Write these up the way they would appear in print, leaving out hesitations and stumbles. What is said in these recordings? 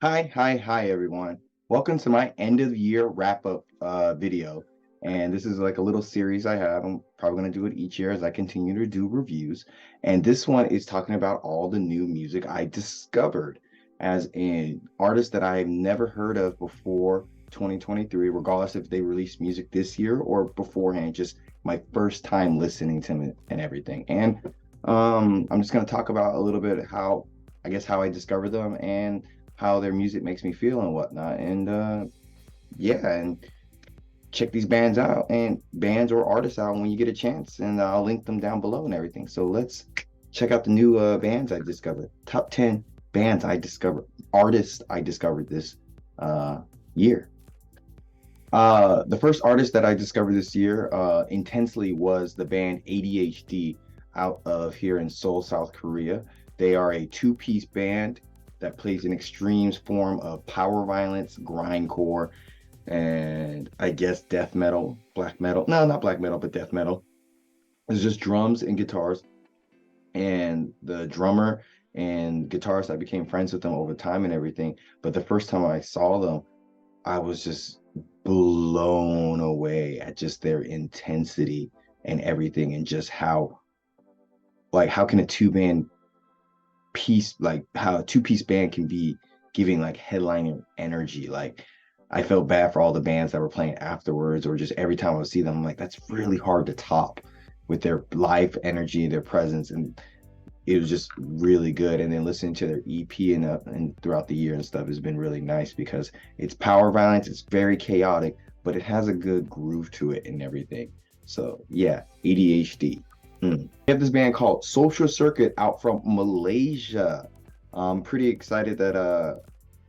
Hi, everyone. Welcome to my end of the year wrap up video. And this is like a little series I have. I'm probably going to do it each year as I continue to do reviews. And this one is talking about all the new music I discovered as an artist that I've never heard of before 2023, regardless if they released music this year or beforehand, just my first time listening to them and everything. And I'm just going to talk about a little bit how I discovered them and how their music makes me feel and whatnot. And yeah, and check these bands or artists out when you get a chance, and I'll link them down below and everything. So let's check out the new bands I discovered. Top 10 bands I discovered, artists I discovered this year. The first artist that I discovered this year intensely was the band ADHD out of here in Seoul, South Korea. They are a two-piece band that plays an extremes form of power violence, grindcore, and I guess death metal, black metal. No, not black metal, but death metal. It's just drums and guitars. And the drummer and guitarist, I became friends with them over time and everything. But the first time I saw them, I was just blown away at just their intensity and everything, and just how can a how a two-piece band can be giving like headliner energy. Like I felt bad for all the bands that were playing afterwards, or just every time I would see them, I'm like, that's really hard to top with their live energy, their presence, and it was just really good. And then listening to their EP and throughout the year and stuff has been really nice because it's power violence, it's very chaotic, but it has a good groove to it and everything. So yeah, ADHD. We have this band called Social Circuit out from Malaysia. I'm pretty excited that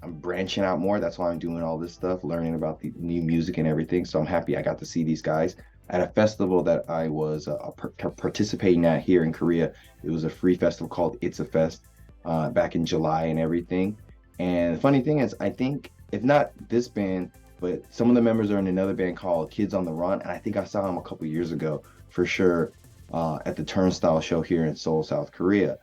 I'm branching out more. That's why I'm doing all this stuff, learning about the new music and everything. So I'm happy I got to see these guys at a festival that I was participating at here in Korea. It was a free festival called It's a Fest back in July and everything. And the funny thing is, I think if not this band, but some of the members are in another band called Kids on the Run, and I think I saw them a couple years ago for sure at the Turnstile show here in Seoul, South Korea.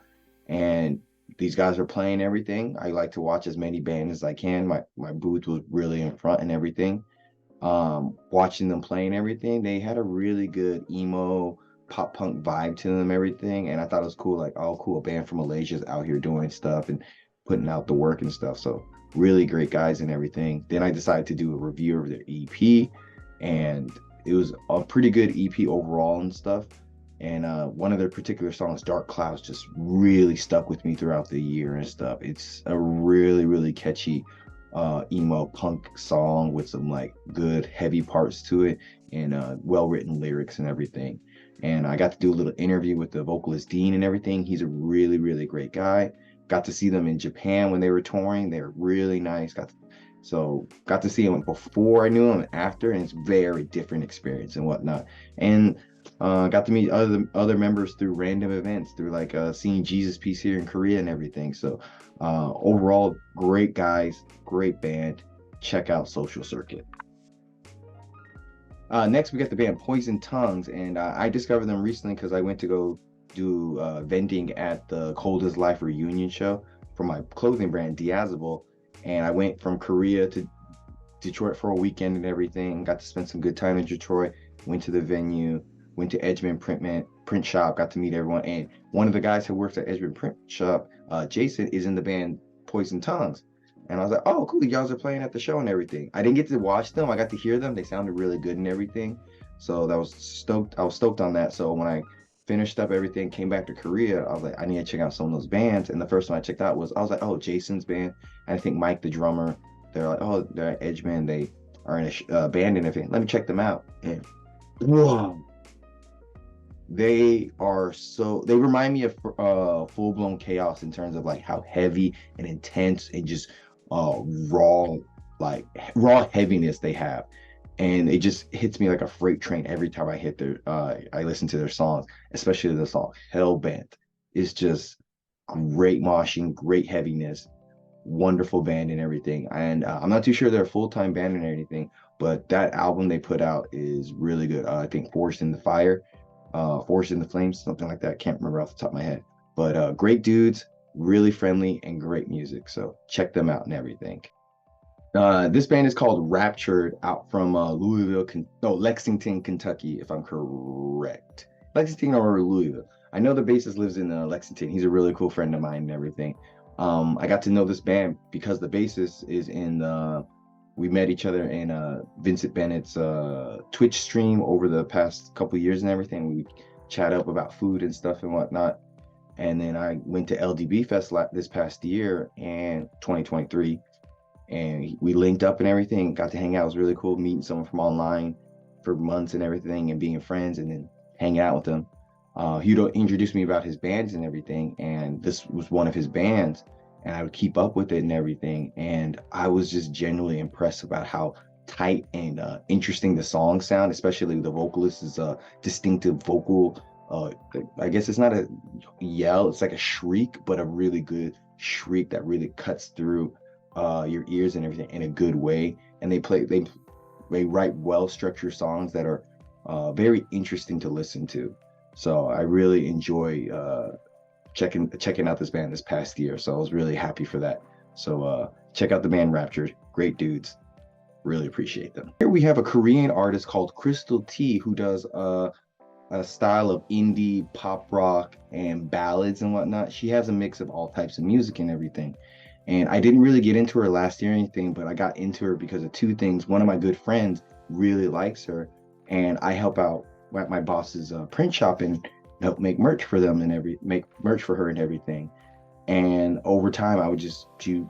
And these guys are playing everything. I like to watch as many bands as I can. My booth was really in front and everything. Watching them playing everything, they had a really good emo pop punk vibe to them, everything. And I thought it was cool, like, oh, cool, a band from Malaysia's out here doing stuff and putting out the work and stuff. So really great guys and everything. Then I decided to do a review of their EP, and it was a pretty good EP overall and stuff. And one of their particular songs, Dark Clouds, just really stuck with me throughout the year and stuff. It's a really, really catchy emo punk song with some like good heavy parts to it, and well-written lyrics and everything. And I got to do a little interview with the vocalist Dean and everything. He's a really, really great guy. Got to see them in Japan when they were touring. They're really nice. Got to see them before I knew them and after, and it's very different experience and whatnot. And got to meet other members through random events, through like seeing Jesus Piece here in Korea and everything. So overall, great guys, great band. Check out Social Circuit. Next, we got the band Poison Tongues, and I discovered them recently because I went to go do vending at the Cold as Life reunion show for my clothing brand Diazable, and I went from Korea to Detroit for a weekend and everything. Got to spend some good time in Detroit. Went to the venue, went to Edgemont print shop, got to meet everyone. And one of the guys who works at Edgemont print shop, Jason, is in the band Poison Tongues. And I was like, oh, cool, you guys are playing at the show and everything. I didn't get to watch them. I got to hear them. They sounded really good and everything. So I was stoked on that. So when I finished up everything, came back to Korea, I was like, I need to check out some of those bands. And the first one I checked out I was like, oh, Jason's band. And I think Mike, the drummer, they're like, oh, they're at Edgemont. They are in a band and everything. Let me check them out. And whoa, they remind me of full-blown chaos in terms of like how heavy and intense and just raw, like raw heaviness they have. And it just hits me like a freight train every time I listen to their songs, especially the song Hellbent. It's just great moshing, great heaviness, wonderful band and everything. And I'm not too sure they're a full-time band or anything, but that album they put out is really good. I think Forged in the Fire, Forged in the Flames, something like that. Can't remember off the top of my head. But great dudes, really friendly and great music. So check them out and everything. This band is called Raptured, out from Lexington, Kentucky, if I'm correct. Lexington or Louisville. I know the bassist lives in Lexington. He's a really cool friend of mine and everything. I got to know this band because the bassist is in we met each other in Vincent Bennett's Twitch stream over the past couple years and everything. We chat up about food and stuff and whatnot. And then I went to LDB Fest this past year in 2023, and we linked up and everything, got to hang out. It was really cool meeting someone from online for months and everything and being friends and then hanging out with them. Hudo introduced me about his bands and everything, and this was one of his bands, and I would keep up with it and everything. And I was just genuinely impressed about how tight and interesting the songs sound, especially the vocalist's distinctive vocal. I guess it's not a yell, it's like a shriek, but a really good shriek that really cuts through your ears and everything in a good way. And they write well-structured songs that are very interesting to listen to. So I really enjoy checking out this band this past year. So I was really happy for that. So check out the band Raptured. Great dudes. Really appreciate them. Here we have a Korean artist called Crystal T, who does a style of indie pop rock and ballads and whatnot. She has a mix of all types of music and everything. And I didn't really get into her last year or anything, but I got into her because of two things. One of my good friends really likes her, and I help out at my boss's print shop and help make merch for them and make merch for her and everything. And over time, I would just do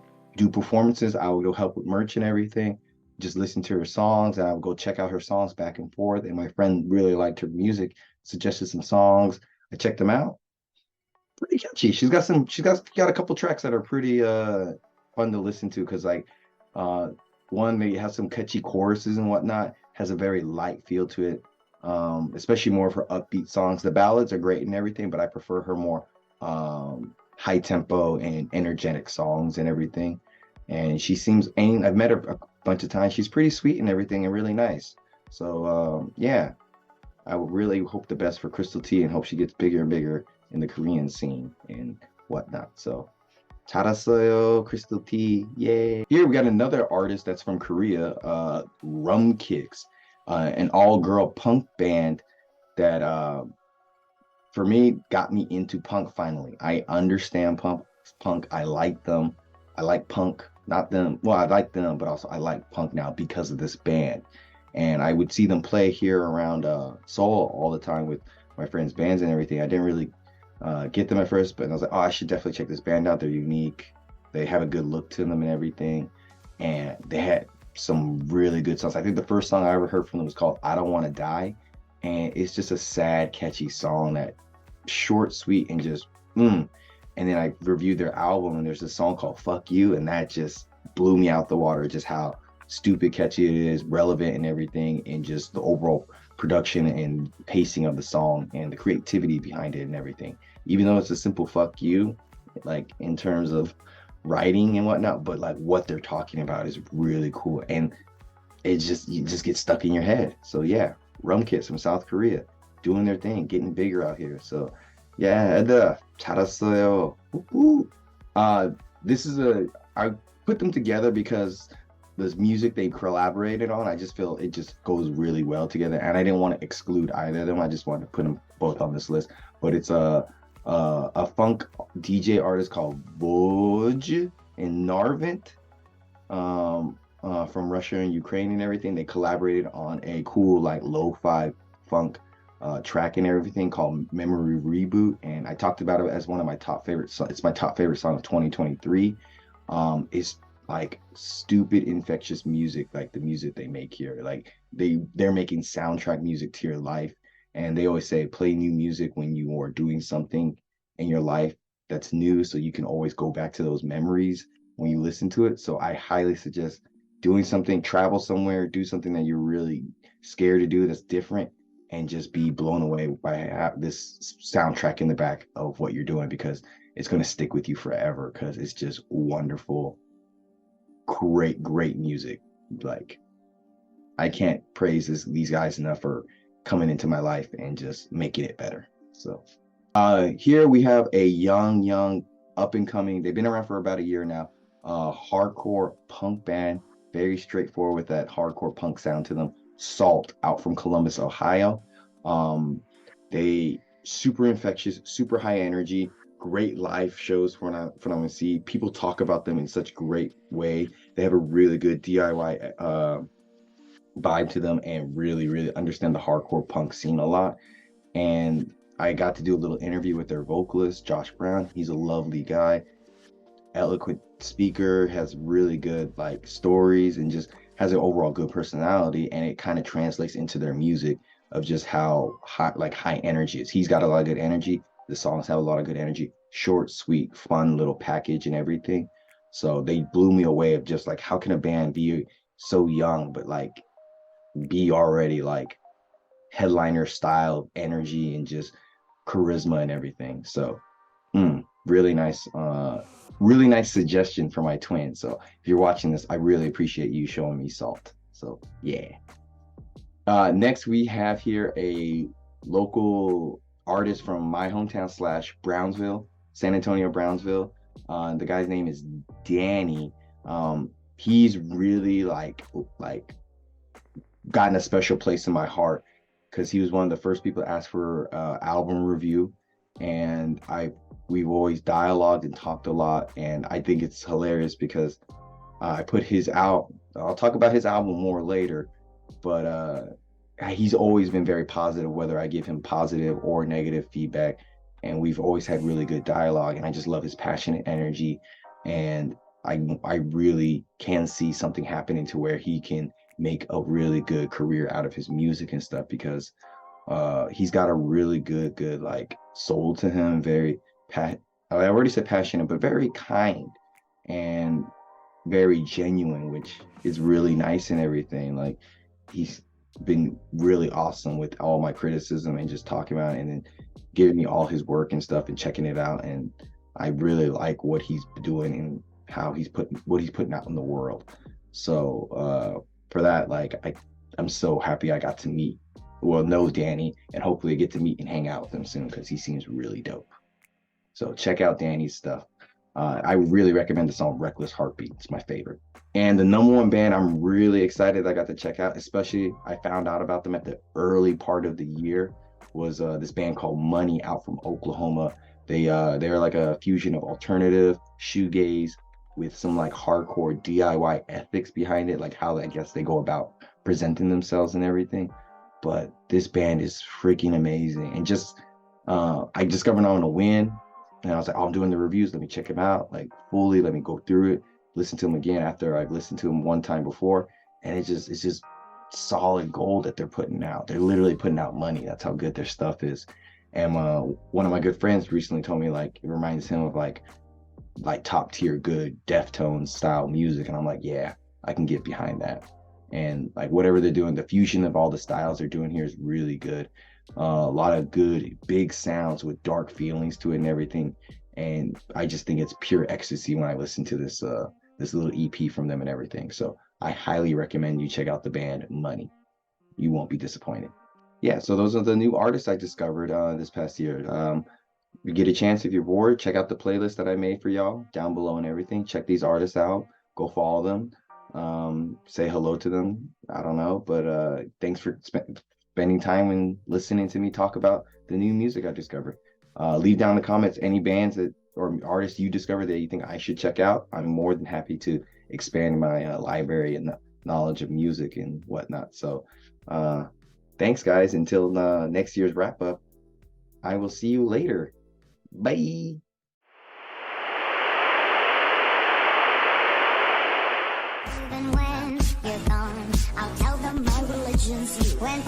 performances. I would go help with merch and everything, just listen to her songs, and I would go check out her songs back and forth. And my friend really liked her music, suggested some songs. I checked them out. Pretty catchy. She's got a couple tracks that are pretty fun to listen to, because like one, they have some catchy choruses and whatnot, has a very light feel to it, especially more of her upbeat songs. The ballads are great and everything, but I prefer her more high tempo and energetic songs and everything. And she seems, and I've met her a bunch of times, she's pretty sweet and everything and really nice. So yeah, I would really hope the best for Crystal T and hope she gets bigger and bigger in the Korean scene and whatnot. So 잘했어요, Crystal T, yay. Here we got another artist that's from Korea, Rumkicks, an all-girl punk band that for me got me into punk finally. I understand punk. I like them. I like punk, not them. Well, I like them, but also I like punk now because of this band. And I would see them play here around Seoul all the time with my friends' bands and everything. I didn't really get them at first, but I was like, oh, I should definitely check this band out. They're unique. They have a good look to them and everything. And they had some really good songs. I think the first song I ever heard from them was called I Don't Want to Die. And it's just a sad, catchy song that short, sweet, and just, And then I reviewed their album, and there's a song called Fuck You. And that just blew me out the water, just how stupid catchy it is, relevant and everything, and just the overall production and pacing of the song and the creativity behind it and everything. Even though it's a simple fuck you, like in terms of writing and whatnot, but like what they're talking about is really cool, and you just get stuck in your head. So yeah, Rumkicks from South Korea doing their thing, getting bigger out here. So yeah, 잘했어요. I put them together because this music they collaborated on, I just feel it just goes really well together, and I didn't want to exclude either of them. I just wanted to put them both on this list. But it's a funk DJ artist called VOJ in Narvent, from Russia and Ukraine and everything. They collaborated on a cool like lo-fi funk track and everything called Memory Reboot, and I talked about it as one of my top favorite songs. It's my top favorite song of 2023. It's like stupid infectious music, like the music they make here. Like they're making soundtrack music to your life, and they always say play new music when you are doing something in your life that's new, so you can always go back to those memories when you listen to it. So I highly suggest doing something, travel somewhere, do something that you're really scared to do that's different, and just be blown away by this soundtrack in the back of what you're doing, because it's going to stick with you forever, because it's just wonderful, great music. Like, I can't praise these guys enough for coming into my life and just making it better. So here we have a young up and coming. They've been around for about a year now. Hardcore punk band, very straightforward with that hardcore punk sound to them. Salt, out from Columbus, Ohio. They super infectious, super high energy, great live shows when I'm gonna see. People talk about them in such great way. They have a really good DIY vibe to them and really, really understand the hardcore punk scene a lot. And I got to do a little interview with their vocalist, Josh Brown. He's a lovely guy, eloquent speaker, has really good like stories, and just has an overall good personality. And it kind of translates into their music of just how high energy is. He's got a lot of good energy. The songs have a lot of good energy, short, sweet, fun little package and everything. So they blew me away of just like, how can a band be so young but like be already like headliner style energy and just charisma and everything. So really nice suggestion for my twin. So if you're watching this, I really appreciate you showing me Salt. So yeah. Next we have here a local artist from my hometown / Brownsville, San Antonio, Brownsville. The guy's name is Danny. He's really like gotten a special place in my heart because he was one of the first people to ask for album review, and we've always dialogued and talked a lot, and I think it's hilarious because I put his out. I'll talk about his album more later, but he's always been very positive, whether I give him positive or negative feedback, and we've always had really good dialogue, and I just love his passionate energy, and I really can see something happening to where he can make a really good career out of his music and stuff, because he's got a really good like soul to him. I already said passionate, but very kind and very genuine, which is really nice and everything. Like, he's been really awesome with all my criticism and just talking about it, and then giving me all his work and stuff and checking it out. And I really like what he's doing and how he's putting out in the world. So for that, like, I'm so happy I got to know Danny, and hopefully get to meet and hang out with him soon, because he seems really dope. So check out Danny's stuff. I really recommend the song Reckless Heartbeat. It's my favorite. And the number one band I'm really excited I got to check out, especially I found out about them at the early part of the year, was this band called Money, out from Oklahoma. They're like a fusion of alternative shoegaze with some like hardcore DIY ethics behind it, like how I guess they go about presenting themselves and everything. But this band is freaking amazing. And just I discovered on a whim, and I was like, oh, I'm doing the reviews, let me check them out like fully, let me go through it, listen to them again after I've listened to them one time before, and it's just solid gold that they're putting out. They're literally putting out money. That's how good their stuff is. And one of my good friends recently told me like it reminds him of like top tier good Deftones style music, and I'm like, yeah, I can get behind that. And like whatever they're doing, the fusion of all the styles they're doing here is really good. A lot of good big sounds with dark feelings to it and everything. And I just think it's pure ecstasy when I listen to this little EP from them and everything. So I highly recommend you check out the band Money. You won't be disappointed. Yeah, so those are the new artists I discovered this past year. You get a chance, if you're bored, check out the playlist that I made for y'all down below and everything. Check these artists out. Go follow them. Say hello to them. I don't know, but thanks for spending time and listening to me talk about the new music I discovered. Leave down in the comments any bands or artists you discover that you think I should check out. I'm more than happy to expand my library and knowledge of music and whatnot. So thanks, guys. Until next year's wrap up, I will see you later. Bye. Even when you're gone, I'll tell them my religion's you. When